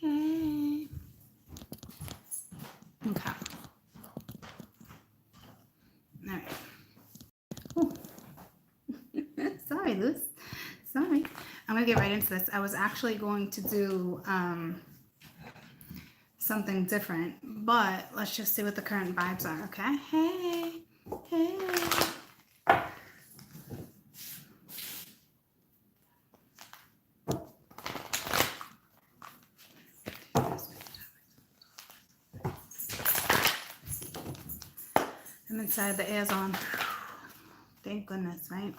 Hey. Okay. All right. Ooh. Sorry, Luz. Sorry. I'm going to get right into this. I was actually going to do something different, but let's just see what the current vibes are, okay? Hey. Hey. I'm inside, the air's on. Thank goodness, right?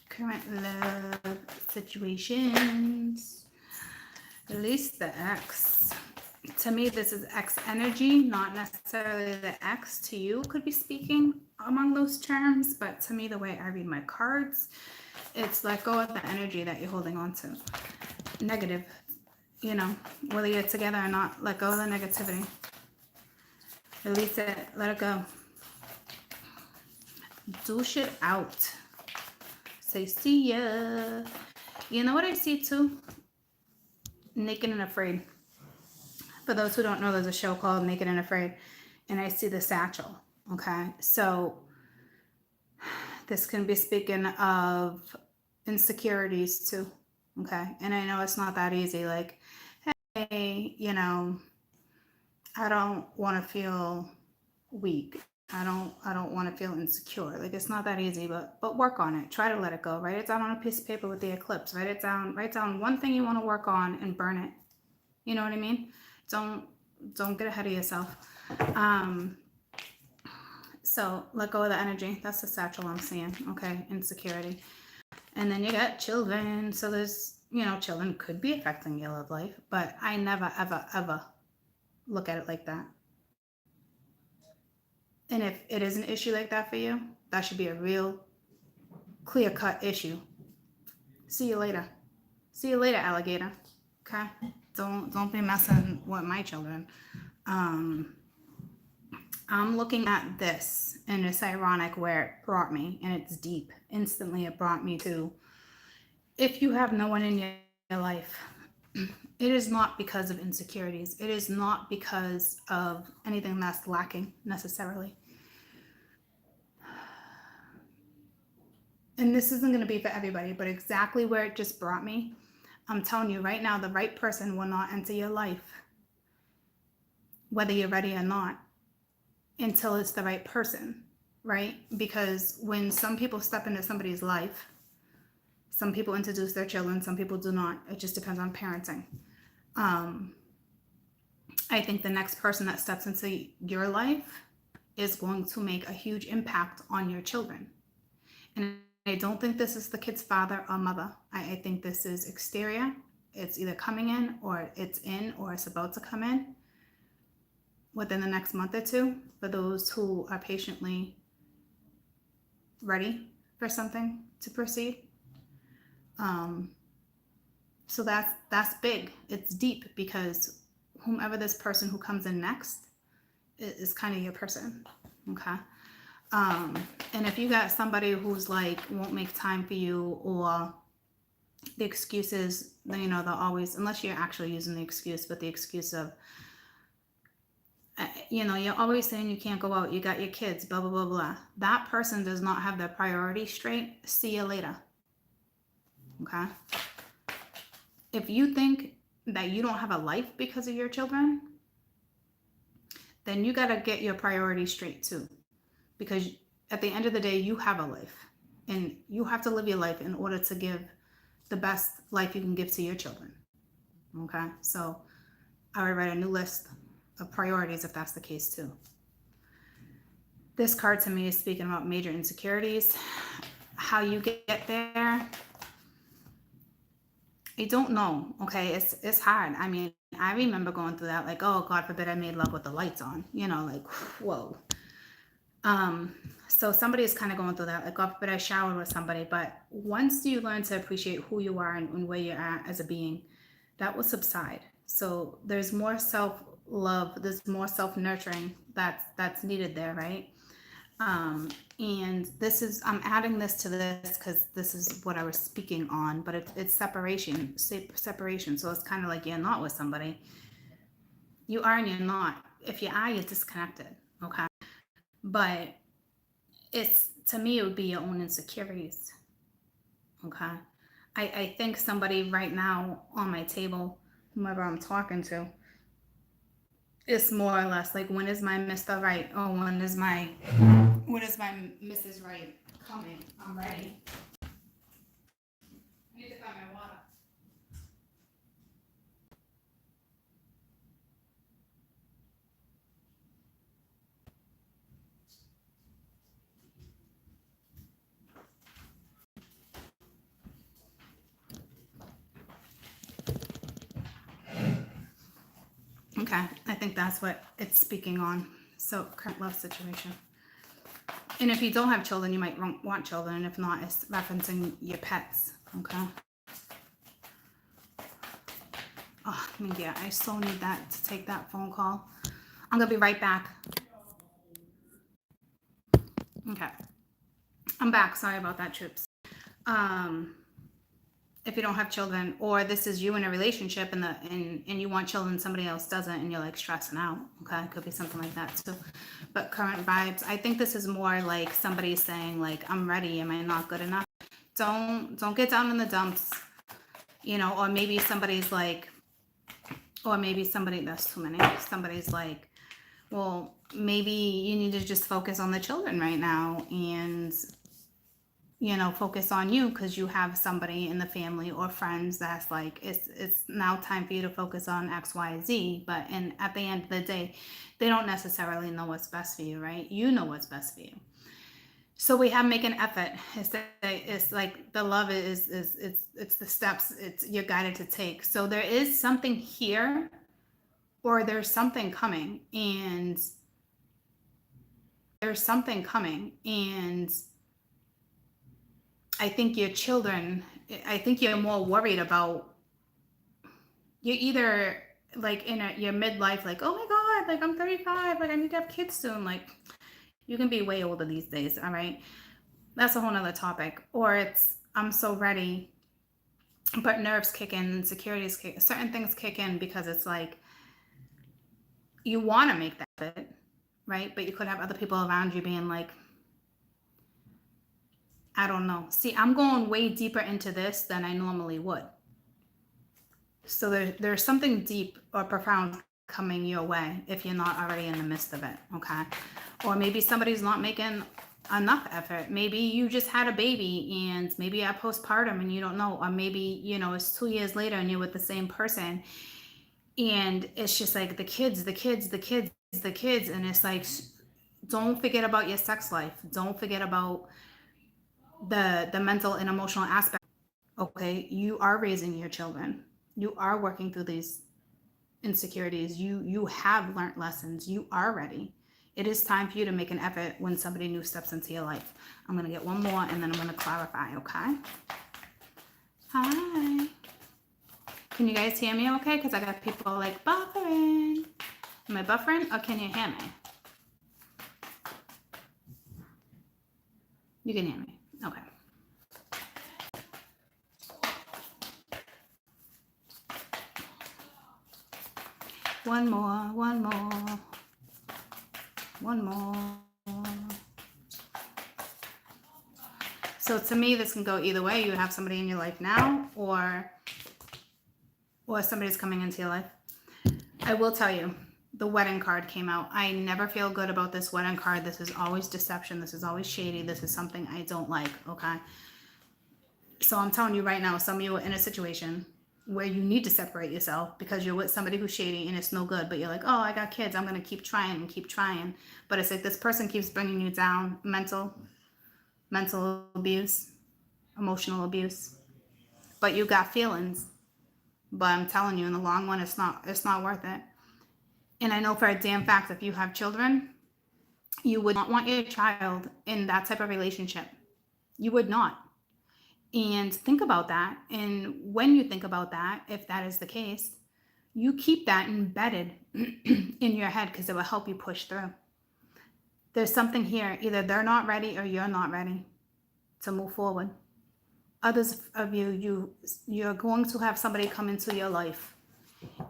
Current love situations. Release the X. To me, this is X energy, not necessarily the X to you could be speaking among those terms, but to me, the way I read my cards, it's let go of the energy that you're holding on to. Negative, whether you're together or not, let go of the negativity. Release it, let it go. Do shit out. Say, see ya. You know what I see too? Naked and Afraid. For those who don't know, there's a show called Naked and Afraid, and I see the satchel. Okay, so this can be speaking of insecurities too. Okay, and I know it's not that easy. Like, hey, I don't want to feel weak. I don't want to feel insecure. Like, it's not that easy, but work on it. Try to let it go. Write it down on a piece of paper with the eclipse. Write it down. Write down one thing you want to work on and burn it. You know what I mean? Don't get ahead of yourself. So let go of the energy. That's the satchel I'm seeing. Okay, insecurity. And then you got children. So there's, children could be affecting your love life, but I never, ever, ever look at it like that. And if it is an issue like that for you, that should be a real clear-cut issue. See you later. See you later, alligator. Okay? Don't be messing with my children. I'm looking at this, and it's ironic where it brought me, and it's deep. Instantly, it brought me to, if you have no one in your life, it is not because of insecurities. It is not because of anything that's lacking necessarily. And this isn't going to be for everybody, but exactly where it just brought me, I'm telling you right now, the right person will not enter your life, whether you're ready or not, until it's the right person, right? Because when some people step into somebody's life, some people introduce their children, some people do not. It just depends on parenting. I think the next person that steps into your life is going to make a huge impact on your children. And I don't think this is the kid's father or mother. I think this is exterior. It's either coming in, or it's in, or it's about to come in within the next month or two, for those who are patiently ready for something to proceed. So that's big. It's deep, because whomever this person who comes in next is kind of your person. Okay. And if you got somebody who's like won't make time for you, or the excuses, they'll always, unless you're actually using the excuse, but the excuse of, you're always saying you can't go out, you got your kids, blah, blah, blah, blah. That person does not have their priorities straight. See you later. Okay? If you think that you don't have a life because of your children, then you got to get your priorities straight too. Because at the end of the day, you have a life, and you have to live your life in order to give the best life you can give to your children. Okay? So I would write a new list of priorities if that's the case too. This card to me is speaking about major insecurities. How you get there, I don't know. Okay, it's hard. I mean, I remember going through that, like, oh, God forbid I made love with the lights on. Like, whoa. So somebody is kind of going through that, like, God forbid I showered with somebody. But once you learn to appreciate who you are and where you're at as a being, that will subside. So there's more self-love, there's more self-nurturing that's needed there, right? And this is, I'm adding this to this because this is what I was speaking on, but it's separation. So it's kind of like you're not with somebody. You are and you're not. If you are, you're disconnected. Okay. But it's, to me, it would be your own insecurities. Okay. I think somebody right now on my table, whomever I'm talking to, it's more or less like, when is my Mr. Right? Or when is my Mrs. Right coming? I'm ready. I need to find my water. Okay, I think that's what it's speaking on. So, current love situation. And if you don't have children, you might want children. And if not, it's referencing your pets. Okay. Oh, yeah, I so need that to take that phone call. I'm going to be right back. Okay. I'm back. Sorry about that, troops. If you don't have children, or this is you in a relationship and you want children, somebody else doesn't, and you're like stressing out. Okay, it could be something like that too. But current vibes, I think this is more like somebody saying like, I'm ready. Am I not good enough? Don't get down in the dumps, or maybe somebody's like, that's too many. Somebody's like, well, maybe you need to just focus on the children right now, and focus on you because you have somebody in the family or friends that's like, it's now time for you to focus on X, Y, Z. But at the end of the day, they don't necessarily know what's best for you, right? You know what's best for you. So we have make an effort. It's like the love it's the steps you're guided to take. So there is something here, or there's something coming, and I think your children, I think you're more worried about, you're either like in your midlife, like, oh my God, like I'm 35, like I need to have kids soon. Like, you can be way older these days, all right? That's a whole nother topic. Or it's, I'm so ready, but nerves kick in, insecurities kick, certain things kick in, because it's like, you want to make that fit, right? But you could have other people around you being like, I don't know. See, I'm going way deeper into this than I normally would. So there's something deep or profound coming your way if you're not already in the midst of it, okay? Or maybe somebody's not making enough effort. Maybe you just had a baby and maybe you're postpartum and you don't know. Or maybe, it's 2 years later and you're with the same person. And it's just like the kids. And it's like, don't forget about your sex life. Don't forget about the mental and emotional aspect. Okay, you are raising your children. You are working through these insecurities. You have learned lessons. You are ready. It is time for you to make an effort when somebody new steps into your life. I'm going to get one more and then I'm going to clarify, okay? Hi. Can you guys hear me okay? Because I got people like buffering. Am I buffering or can you hear me? You can hear me. Okay. One more. So to me, this can go either way. You have somebody in your life now, or somebody's coming into your life. I will tell you, the wedding card came out. I never feel good about this wedding card. This is always deception. This is always shady. This is something I don't like, okay? So I'm telling you right now, some of you are in a situation where you need to separate yourself because you're with somebody who's shady and it's no good, but you're like, oh, I got kids. I'm going to keep trying. But it's like this person keeps bringing you down, mental abuse, emotional abuse. But you got feelings. But I'm telling you, in the long run, it's not worth it. And I know for a damn fact, if you have children, you would not want your child in that type of relationship. You would not. And think about that. And when you think about that, if that is the case, you keep that embedded in your head because it will help you push through. There's something here. Either they're not ready or you're not ready to move forward. Others of you're going to have somebody come into your life,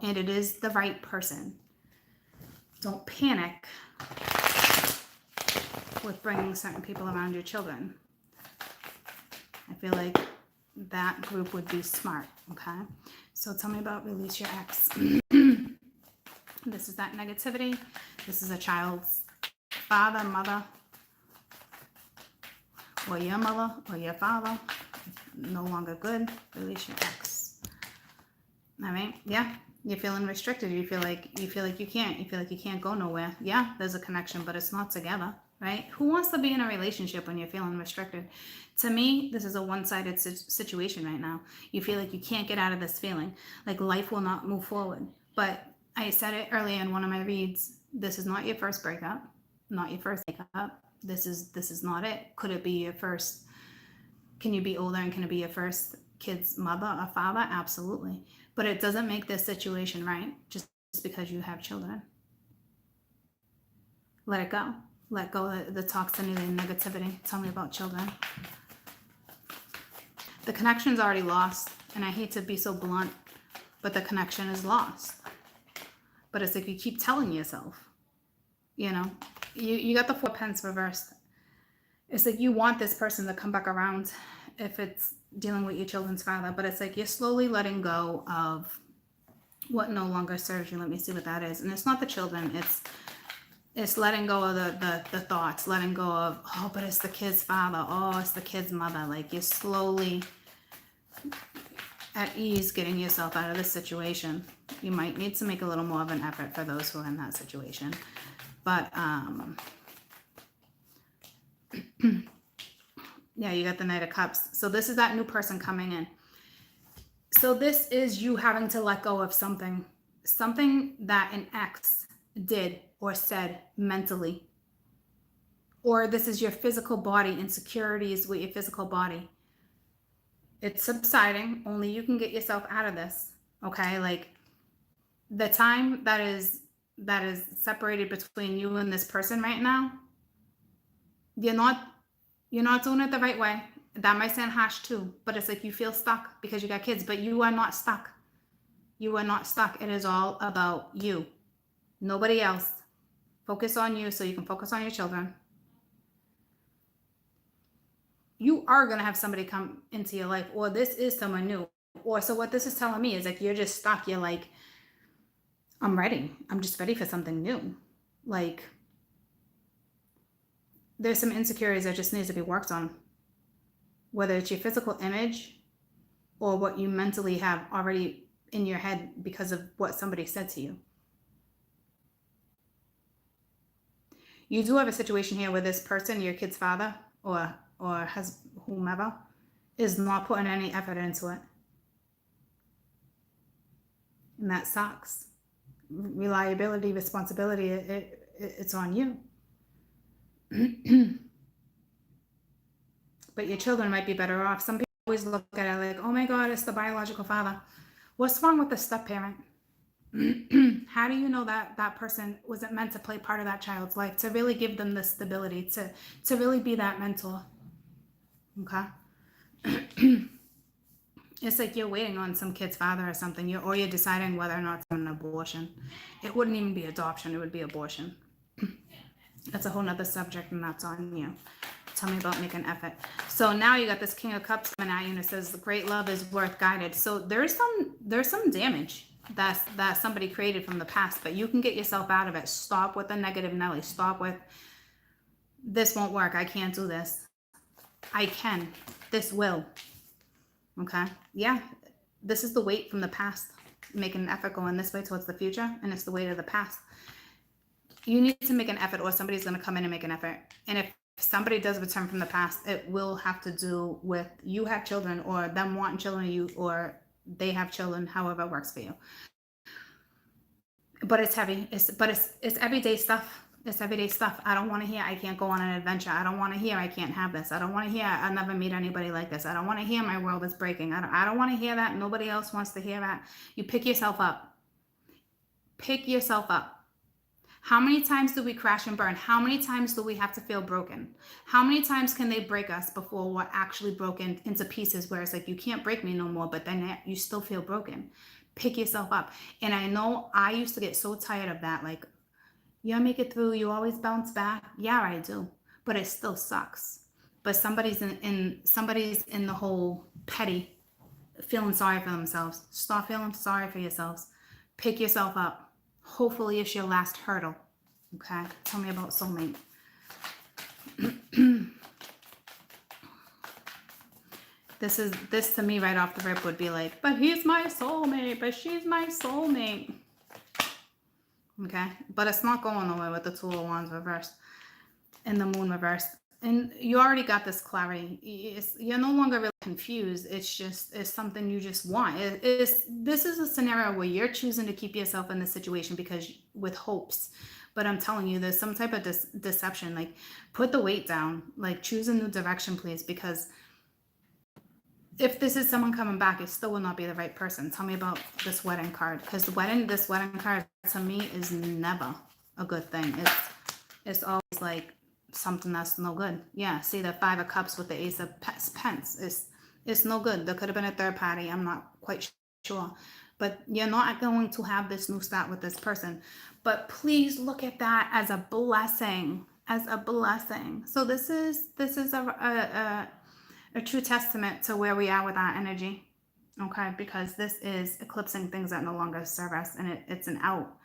and it is the right person. Don't panic with bringing certain people around your children. I feel like that group would be smart, okay? So tell me about release your ex. This is that negativity. This is a child's father, mother, or your mother, or your father. No longer good. Release your ex. All right? Yeah. You're feeling restricted. You feel like you can't. You feel like you can't go nowhere. Yeah, there's a connection, but it's not together, right? Who wants to be in a relationship when you're feeling restricted? To me, this is a one-sided situation right now. You feel like you can't get out of this feeling, like life will not move forward. But I said it earlier in one of my reads. This is not your first breakup, not your first breakup. This is not it. Could it be your first? Can you be older and can it be your first kid's mother or father? Absolutely. But it doesn't make this situation right just because you have children. Let it go. Let go of the toxicity and negativity. Tell me about children. The connection's already lost, and I hate to be so blunt, but the connection is lost. But it's like you keep telling yourself, you know, you got the 4 pence reversed. It's like you want this person to come back around if it's dealing with your children's father, but it's like you're slowly letting go of what no longer serves you. Let me see what that is. And it's not the children, it's letting go of the thoughts, letting go of, oh, but it's the kid's father, oh, it's the kid's mother. Like you're slowly at ease getting yourself out of this situation. You might need to make a little more of an effort for those who are in that situation. But yeah, you got the Knight of Cups. So this is that new person coming in. So this is you having to let go of something that an ex did or said mentally. Or this is your physical body, insecurities with your physical body. It's subsiding. Only you can get yourself out of this. Okay? Like the time that is separated between you and this person right now, you're not doing it the right way. That might sound harsh too, but it's like you feel stuck because you got kids, but you are not stuck. You are not stuck. It is all about you. Nobody else. Focus on you so you can focus on your children. You are going to have somebody come into your life, or this is someone new. Or so what this is telling me is like you're just stuck. You're like, I'm ready. I'm just ready for something new. Like there's some insecurities that just needs to be worked on. Whether it's your physical image or what you mentally have already in your head because of what somebody said to you. You do have a situation here where this person, your kid's father or has whomever, is not putting any effort into it. And that sucks. Reliability, responsibility, it's on you. But your children might be better off. Some people always look at it like, oh my God, it's the biological father. What's wrong with the step parent? How do you know that that person wasn't meant to play part of that child's life, to really give them the stability, to really be that mentor? Okay. It's like you're waiting on some kid's father or something, or you're deciding whether or not it's an abortion. It wouldn't even be adoption, it would be abortion. That's a whole nother subject, and that's on you. Tell me about making effort. So now you got this King of Cups coming at you, and it says great love is worth guided. So there's some damage that somebody created from the past, but you can get yourself out of it. Stop with the negative Nelly. Stop with this won't work. I can't do this. I can. This will. Okay. Yeah. This is the weight from the past. Making an effort going this way towards the future, and it's the weight of the past. You need to make an effort, or somebody's going to come in and make an effort. And if somebody does return from the past, it will have to do with you have children, or them wanting children, or they have children, however it works for you. But it's heavy. It's everyday stuff. It's everyday stuff. I don't want to hear I can't go on an adventure. I don't want to hear I can't have this. I don't want to hear I'll never meet anybody like this. I don't want to hear my world is breaking. I don't want to hear that. Nobody else wants to hear that. You pick yourself up. Pick yourself up. How many times do we crash and burn? How many times do we have to feel broken? How many times can they break us before we're actually broken into pieces where it's like, you can't break me no more, but then you still feel broken? Pick yourself up. And I know I used to get so tired of that. Like, you make it through, you always bounce back. Yeah, I do. But it still sucks. But somebody's in the whole petty, feeling sorry for themselves. Stop feeling sorry for yourselves. Pick yourself up. Hopefully it's your last hurdle. Okay? Tell me about soulmate. This to me right off the rip would be like, but he's my soulmate, but she's my soulmate. Okay? But it's not going nowhere with the Two of Wands reversed and the Moon reversed. And you already got this clarity. You're no longer really confused. It's something you just want. This is a scenario where you're choosing to keep yourself in this situation because with hopes. But I'm telling you, there's some type of deception. Like, put the weight down. Like, choose a new direction, please. Because if this is someone coming back, it still will not be the right person. Tell me about this wedding card. Because this wedding card, to me, is never a good thing. It's always like something that's no good. Yeah, see the Five of Cups with the Ace of Pence. It's no good. There could have been a third party. I'm not quite sure. But you're not going to have this new start with this person. But please look at that as a blessing. As a blessing. So this is a true testament to where we are with our energy. Okay, because this is eclipsing things that no longer serve us, and it's an out,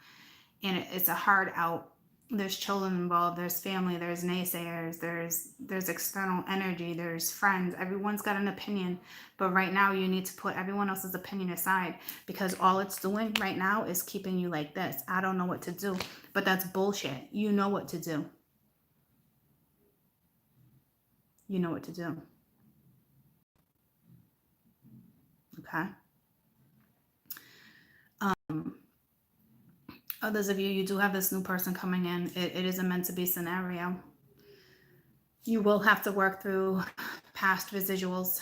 and it's a hard out. There's children involved, there's family, there's naysayers, there's external energy, there's friends. Everyone's got an opinion, but right now you need to put everyone else's opinion aside, because all it's doing right now is keeping you like this. I don't know what to do, but that's bullshit. You know what to do. You know what to do. Okay. Others of you do have this new person coming in. It is a meant to be scenario. You will have to work through past residuals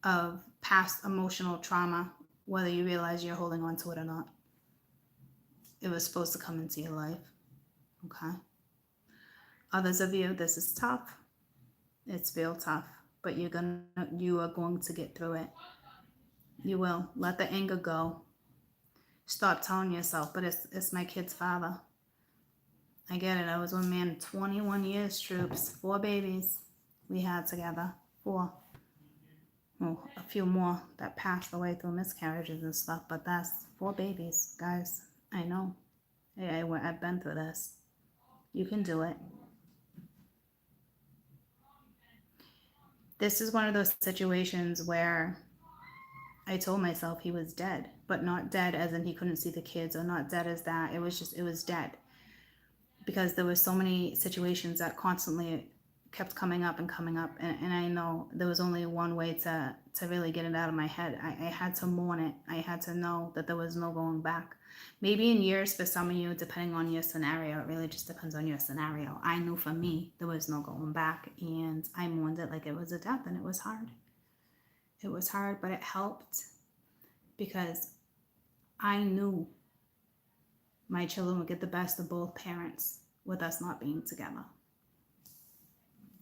of past emotional trauma, whether you realize you're holding on to it or not. It was supposed to come into your life. Okay. Others of you, this is tough. It's real tough, but you are going to get through it. You will. Let the anger go. Stop telling yourself, but it's my kid's father. I get it. I was with a man 21 years, troops. 4 babies we had together. 4. Well, a few more that passed away through miscarriages and stuff, but that's 4 babies, guys. I know. I've been through this. You can do it. This is one of those situations where I told myself he was dead, but not dead as in he couldn't see the kids, or not dead as that. It was dead. Because there were so many situations that constantly kept coming up. And I know there was only one way to really get it out of my head. I had to mourn it. I had to know that there was no going back. Maybe in years for some of you, depending on your scenario. It really just depends on your scenario. I knew for me, there was no going back. And I mourned it like it was a death, and it was hard. It was hard, but it helped because I knew my children would get the best of both parents with us not being together.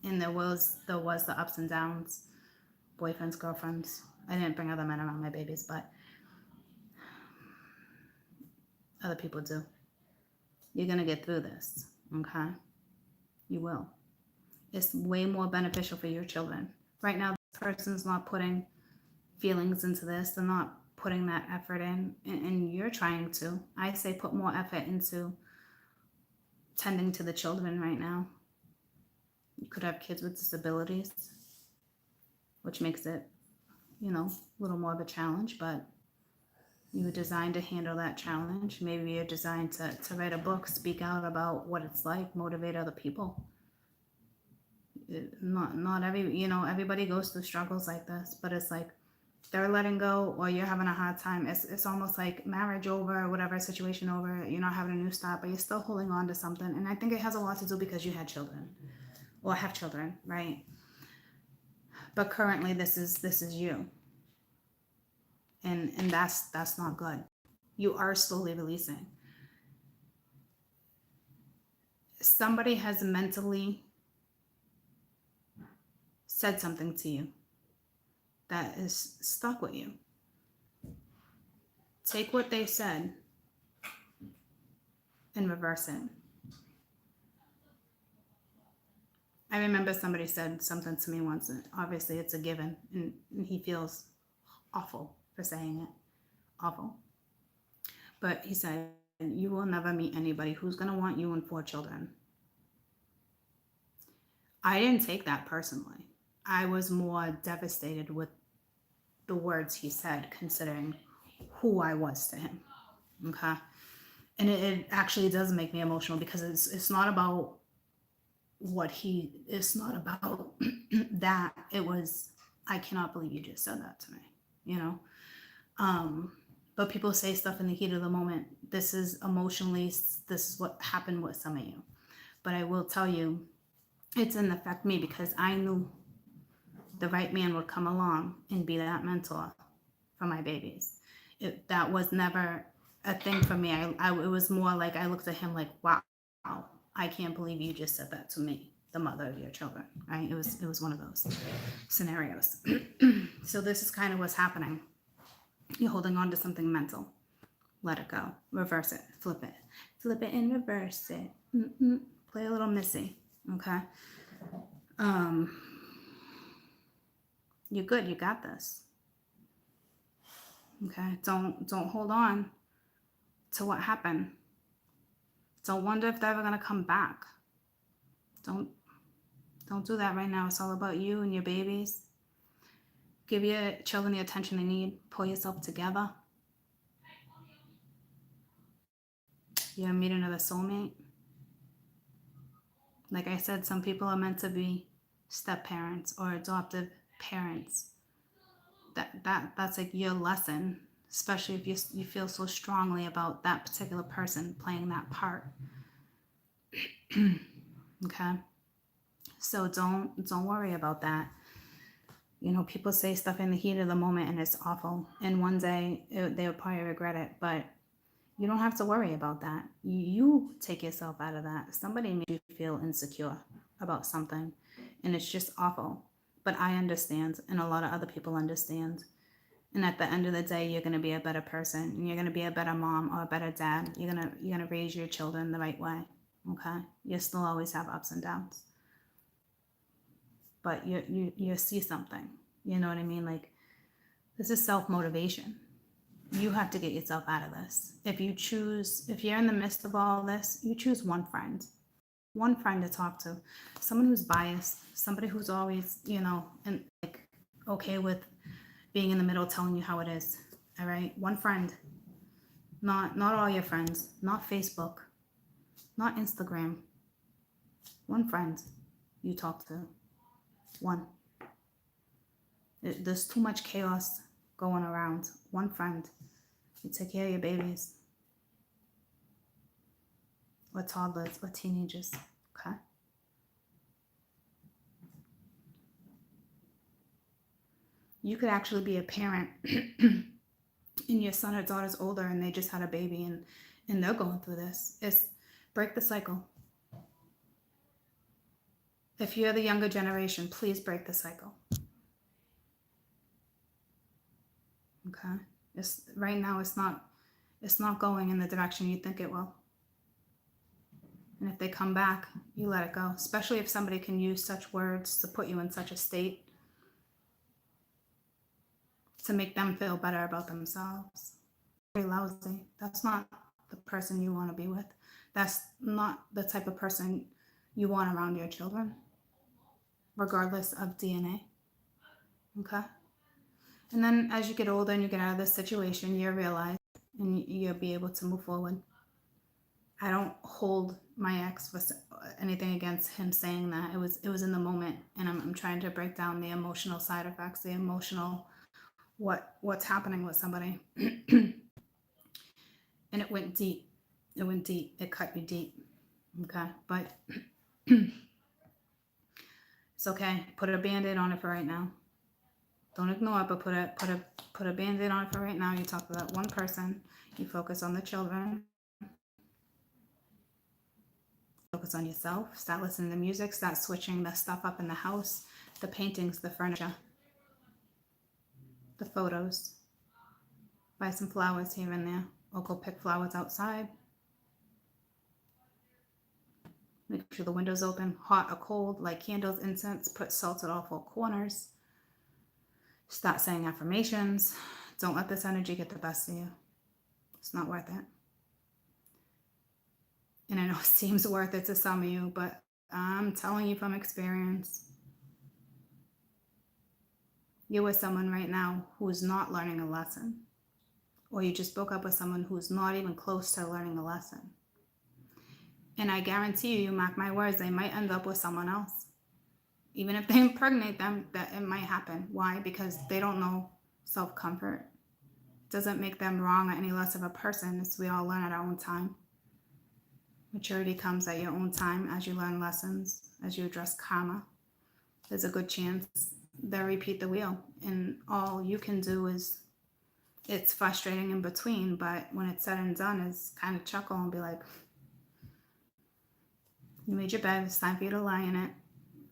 And there was the ups and downs, boyfriends, girlfriends. I didn't bring other men around my babies, but other people do. You're going to get through this, okay? You will. It's way more beneficial for your children. Right now, this person's not putting feelings into this. They're not putting that effort in, and you're trying to. I say put more effort into tending to the children right now. You could have kids with disabilities, which makes it, a little more of a challenge, but you were designed to handle that challenge. Maybe you're designed to write a book, speak out about what it's like, motivate other people. Not everybody goes through struggles like this, but it's like they're letting go, or you're having a hard time. It's almost like marriage over, whatever, situation over, you're not having a new start, but you're still holding on to something. And I think it has a lot to do because you had children, or have children, right? But currently this is you. And that's not good. You are slowly releasing. somebody has mentally said something to you that is stuck with you. Take what they said and reverse it. I remember somebody said something to me once, and obviously it's a given, and he feels awful for saying it. Awful. But he said, you will never meet anybody who's going to want you and 4 children. I didn't take that personally. I was more devastated with the words he said, considering who I was to him. Okay? And it actually does make me emotional, because it's not about it's not about that. It was, I cannot believe you just said that to me, you know? But people say stuff in the heat of the moment. This is emotionally, this is what happened with some of you. But I will tell you, it didn't affect me, because I knew the right man would come along and be that mentor for my babies. That was never a thing for me. It was more like I looked at him like, wow, I can't believe you just said that to me, the mother of your children, right? It was one of those scenarios. So this is kind of what's happening. You're holding on to something mental. Let it go. Reverse it. Flip it. Flip it and reverse it. Play a little Missy. Okay? You're good. You got this. Okay? Don't hold on to what happened. Don't wonder if they're ever going to come back. Don't do that right now. It's all about you and your babies. Give your children the attention they need. Pull yourself together. You're going to meet another soulmate. Like I said, some people are meant to be step parents or adoptive parents. That's like your lesson, especially if you feel so strongly about that particular person playing that part. Okay? So don't worry about that. You know, people say stuff in the heat of the moment and it's awful. And one day they'll probably regret it. But you don't have to worry about that. You take yourself out of that. Somebody made you feel insecure about something. And it's just awful. But I understand. And a lot of other people understand. And at the end of the day, you're going to be a better person. And you're going to be a better mom or a better dad. You're gonna raise your children the right way. Okay? You still always have ups and downs. But you see something. You know what I mean? Like, this is self-motivation. You have to get yourself out of this. If you're in the midst of all this, you choose one friend to talk to. Someone who's biased, somebody who's always, and like okay with being in the middle, telling you how it is. All right? One friend. Not all your friends. Not Facebook. Not Instagram. One friend you talk to. One. There's too much chaos going around. One friend. You take care of your babies. Or toddlers, or teenagers. Okay? You could actually be a parent and your son or daughter's older and they just had a baby and they're going through this. It's break the cycle. If you're the younger generation, please break the cycle. Okay? Right now it's not going in the direction you think it will. And if they come back, you let it go. Especially if somebody can use such words to put you in such a state to make them feel better about themselves. Very lousy. That's not the person you want to be with. That's not the type of person you want around your children, regardless of DNA. Okay? And then as you get older and you get out of this situation, you realize and you'll be able to move forward. I don't hold my ex for anything against him saying that. It was in the moment, and I'm trying to break down the emotional side effects, the emotional what's happening with somebody. And it went deep. It went deep. It cut you deep. Okay, but it's okay. Put a Band-Aid on it for right now. Don't ignore it, but put a Band-Aid on it for right now. You talk to that one person. You focus on the children. focus on yourself. Start listening to music. Start switching the stuff up in the house. The paintings, the furniture, the photos. Buy some flowers here and there. Or go pick flowers outside. Make sure the window's open, hot or cold, light candles, incense, put salt at all four corners. Start saying affirmations. Don't let this energy get the best of you. It's not worth it. And I know it seems worth it to some of you, but I'm telling you from experience. You're with someone right now who's not learning a lesson. Or you just broke up with someone who's not even close to learning a lesson. And I guarantee you, mark my words, they might end up with someone else. Even if they impregnate them, that it might happen. Why? Because they don't know self-comfort. Doesn't make them wrong or any less of a person. It's we all learn at our own time. Maturity comes at your own time as you learn lessons, as you address karma. There's a good chance they'll repeat the wheel. And all you can do is, it's frustrating in between, but when it's said and done, is kind of chuckle and be like, you made your bed, it's time for you to lie in it.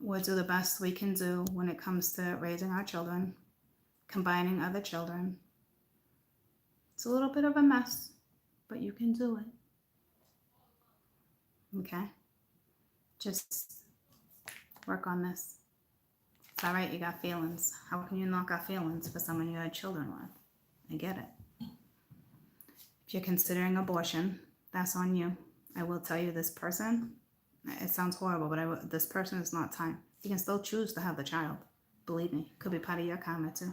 We'll do the best we can do when it comes to raising our children, combining other children. It's a little bit of a mess, but you can do it. Okay? Just work on this. It's all right, you got feelings. How can you not got feelings for someone you had children with? I get it. If you're considering abortion, that's on you. I will tell you, this person, it sounds horrible, but this person is not time. You can still choose to have the child. Believe me, could be part of your karma too.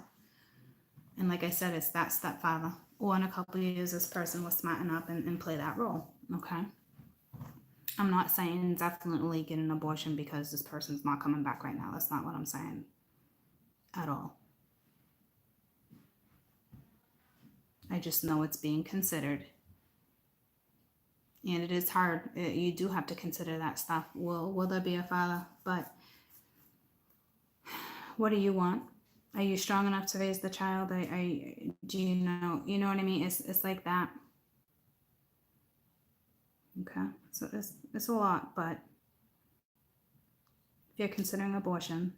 And like I said, it's that stepfather. Or in a couple of years, this person will smarten up and play that role. Okay? I'm not saying definitely get an abortion because this person's not coming back right now. That's not what I'm saying at all. I just know it's being considered. And it is hard. You do have to consider that stuff. Will there be a father? But what do you want? Are you strong enough to raise the child? Do you know what I mean? It's like that. Okay, so it's a lot, but if you're considering abortion,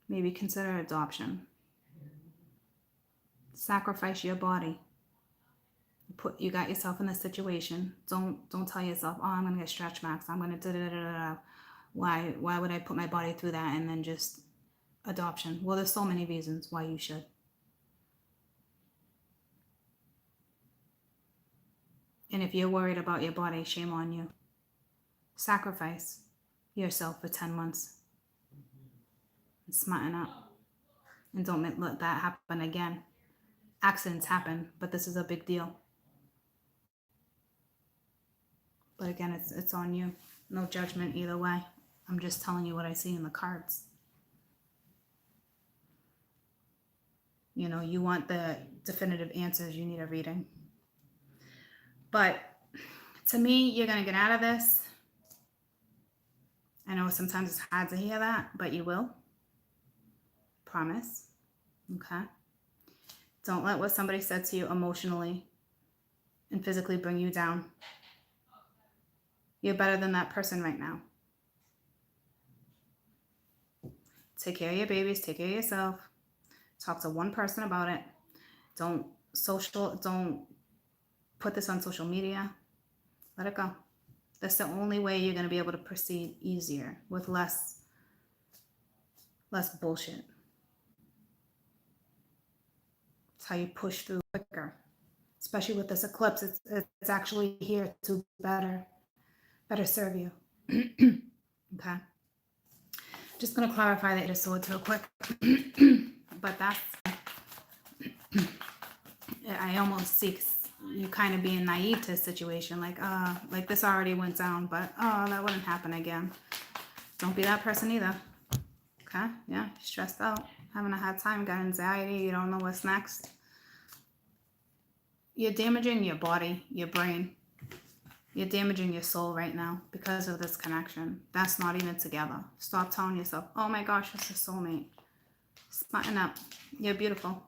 maybe consider adoption. Sacrifice your body. You got yourself in this situation. Don't tell yourself, oh, I'm gonna get stretch marks. I'm gonna da da da da da. Why would I put my body through that? And then just adoption. Well, there's so many reasons why you should. And if you're worried about your body, shame on you. Sacrifice yourself for 10 months. And smarten up. And don't let that happen again. Accidents happen, but this is a big deal. But again, it's on you. No judgment either way. I'm just telling you what I see in the cards. You know, you want the definitive answers, you need a reading. But to me, you're going to get out of this. I know sometimes it's hard to hear that, but you will. Promise. Okay? Don't let what somebody said to you emotionally and physically bring you down. You're better than that person right now. Take care of your babies. Take care of yourself. Talk to one person about it. Don't put this on social media. Let it go. That's the only way you're going to be able to proceed easier with less bullshit. It's how you push through quicker. Especially with this eclipse, it's actually here to better serve you. Okay. Just going to clarify the Eight of Swords real quick. But that's, I almost see you kind of being naive to a situation. Like this already went down, but that wouldn't happen again. Don't be that person either. Okay? Yeah, stressed out, having a hard time, got anxiety, you don't know what's next. You're damaging your body, your brain. You're damaging your soul right now because of this connection. That's not even together. Stop telling yourself, oh my gosh, it's a soulmate. Smarten up. You're beautiful.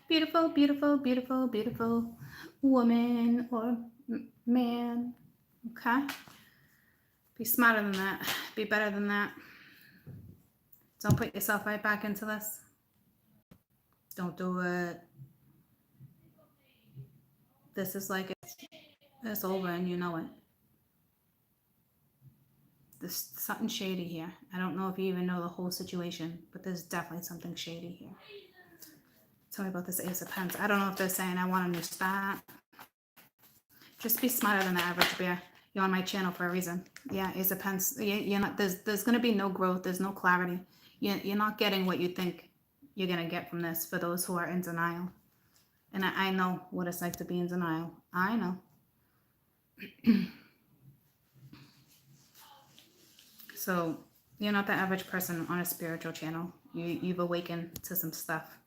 Beautiful, beautiful, beautiful, beautiful woman or man. Okay? Be smarter than that. Be better than that. Don't put yourself right back into this. Don't do it. This is like it's over and you know it. There's something shady here. I don't know if you even know the whole situation, but there's definitely something shady here. Tell me about this Ace of Pens. I don't know if they're saying I want a new start. Just be smarter than the average bear. You're on my channel for a reason. Yeah, Ace of Pens. You're not. There's going to be no growth. There's no clarity. You're not getting what you think you're going to get from this. For those who are in denial, and I know what it's like to be in denial. I know. So you're not the average person on a spiritual channel. You've awakened to some stuff,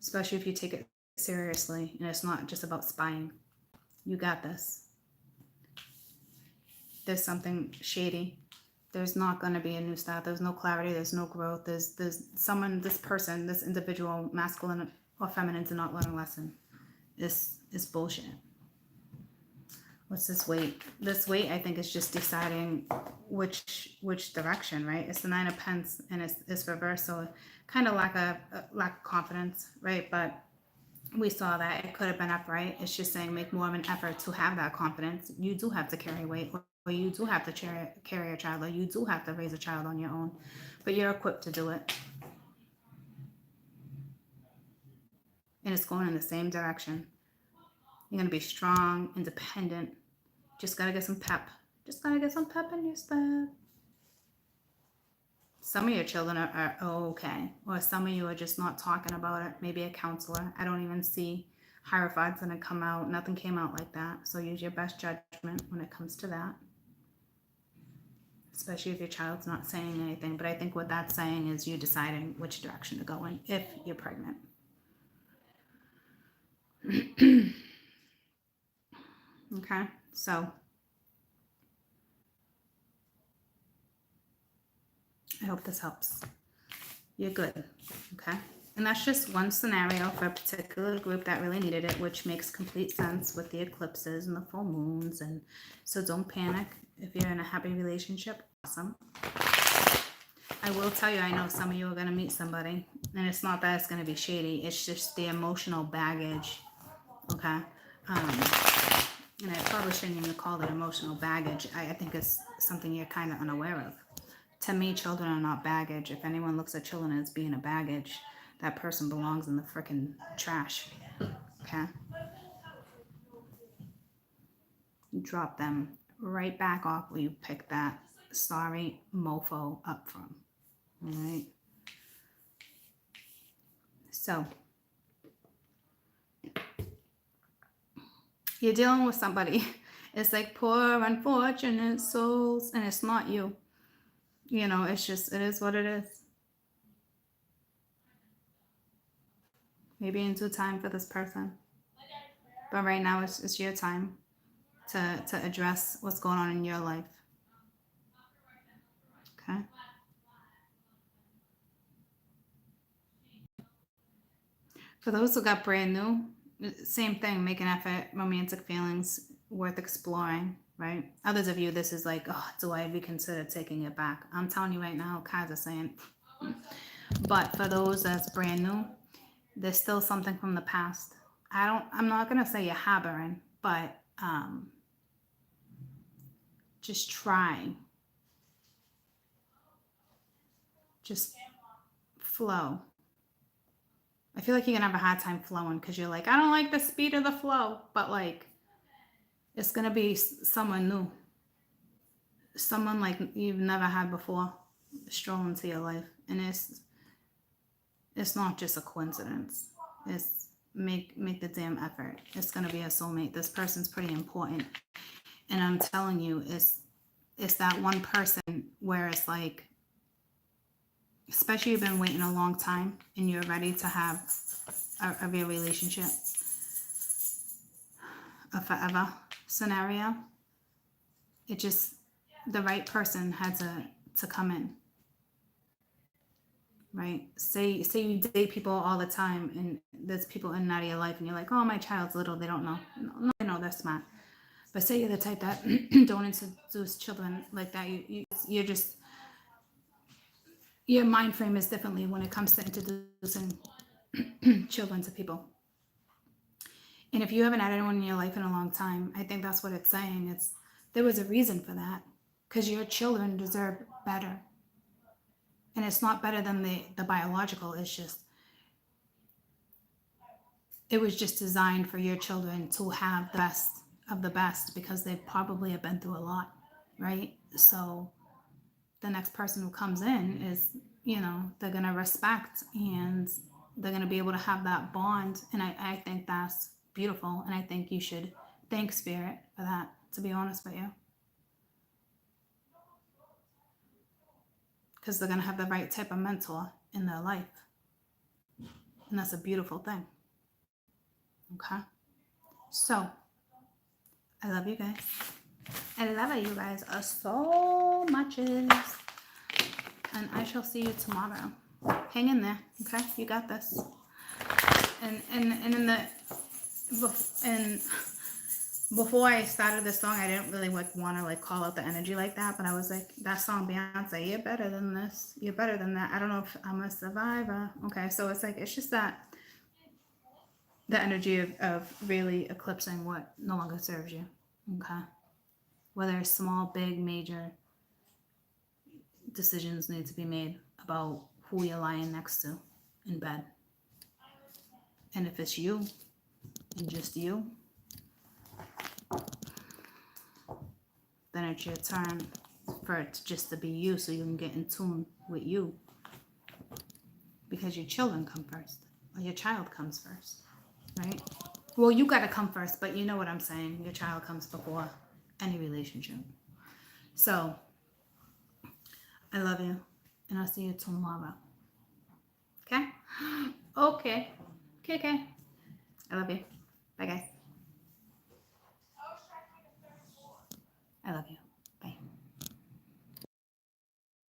especially if you take it seriously and it's not just about spying. You got this. There's something shady. There's not going to be a new start. There's no clarity. There's no growth. There's someone, this person, this individual, masculine or feminine, to not learn a lesson. This is bullshit. What's this weight? This weight, I think, is just deciding which direction, right? It's the Nine of Pence and it's reversed, so kind of lack of confidence, right? But we saw that it could have been upright. It's just saying make more of an effort to have that confidence. You do have to carry weight, or you do have to carry a child, or you do have to raise a child on your own, but you're equipped to do it. And it's going in the same direction. You're going to be strong, independent. Just got to get some pep. Just got to get some pep in your step. Some of your children are okay. Or some of you are just not talking about it. Maybe a counselor. I don't even see Hierophant's going to come out. Nothing came out like that. So use your best judgment when it comes to that. Especially if your child's not saying anything. But I think what that's saying is you deciding which direction to go in if you're pregnant. Okay, so I hope this helps. You're good, okay? And that's just one scenario for a particular group that really needed it, which makes complete sense with the eclipses and the full moons. And so don't panic. If you're in a happy relationship, awesome. I will tell you, I know some of you are going to meet somebody, and it's not that it's going to be shady. It's just the emotional baggage, okay? And I probably shouldn't even call it emotional baggage. I think it's something you're kind of unaware of. To me, children are not baggage. If anyone looks at children as being a baggage, that person belongs in the frickin' trash. Okay? You drop them right back off where you picked that sorry mofo up from. All right? So, you're dealing with somebody. It's like poor unfortunate souls, and it's not you. You know, it's just, it is what it is. Maybe in due time for this person. But right now, it's your time to address what's going on in your life. Okay? For those who got brand new, same thing, make an effort, romantic feelings, worth exploring, right? Others of you, this is like, oh, do I ever consider taking it back? I'm telling you right now, cards are saying. But for those that's brand new, there's still something from the past. I'm not going to say you're harboring, but just try. Just flow. I feel like you're going to have a hard time flowing because you're like, I don't like the speed of the flow. But like, it's going to be someone new. Someone like you've never had before stroll into your life. And it's not just a coincidence. It's make the damn effort. It's going to be a soulmate. This person's pretty important. And I'm telling you, it's that one person where it's like, especially you've been waiting a long time and you're ready to have a real relationship, a forever scenario. It just, the right person had to come in, right? Say you date people all the time and there's people in and out of your life and you're like, oh, my child's little, they don't know. No, they know, they're smart. But say you're the type that don't introduce children like that. You're just, your mind frame is differently when it comes to introducing children to people. And if you haven't had anyone in your life in a long time, I think that's what it's saying. It's, there was a reason for that, because your children deserve better. And it's not better than the biological. It's just, it was just designed for your children to have the best of the best, because they probably have been through a lot, right? So the next person who comes in is, they're going to respect, and they're going to be able to have that bond. And I think that's beautiful. And I think you should thank Spirit for that, to be honest with you. Because they're going to have the right type of mentor in their life. And that's a beautiful thing. Okay? So, I love you guys. I love you guys so much. And I shall see you tomorrow. Hang in there, okay? You got this. And before I started this song, I didn't really want to call out the energy like that, but I was like, that song, Beyonce, you're better than this. You're better than that. I don't know if I'm a survivor. Okay, so it's like, it's just that the energy of really eclipsing what no longer serves you. Okay, whether it's small, big, major, decisions need to be made about who you're lying next to in bed. And if it's you, and just you, then it's your turn for it just to be you, so you can get in tune with you. Because your children come first, or your child comes first, right? Well, you got to come first, but you know what I'm saying. Your child comes before any relationship. So, I love you, and I'll see you tomorrow. Okay? Okay. Okay. I love you. Bye, guys. I love you.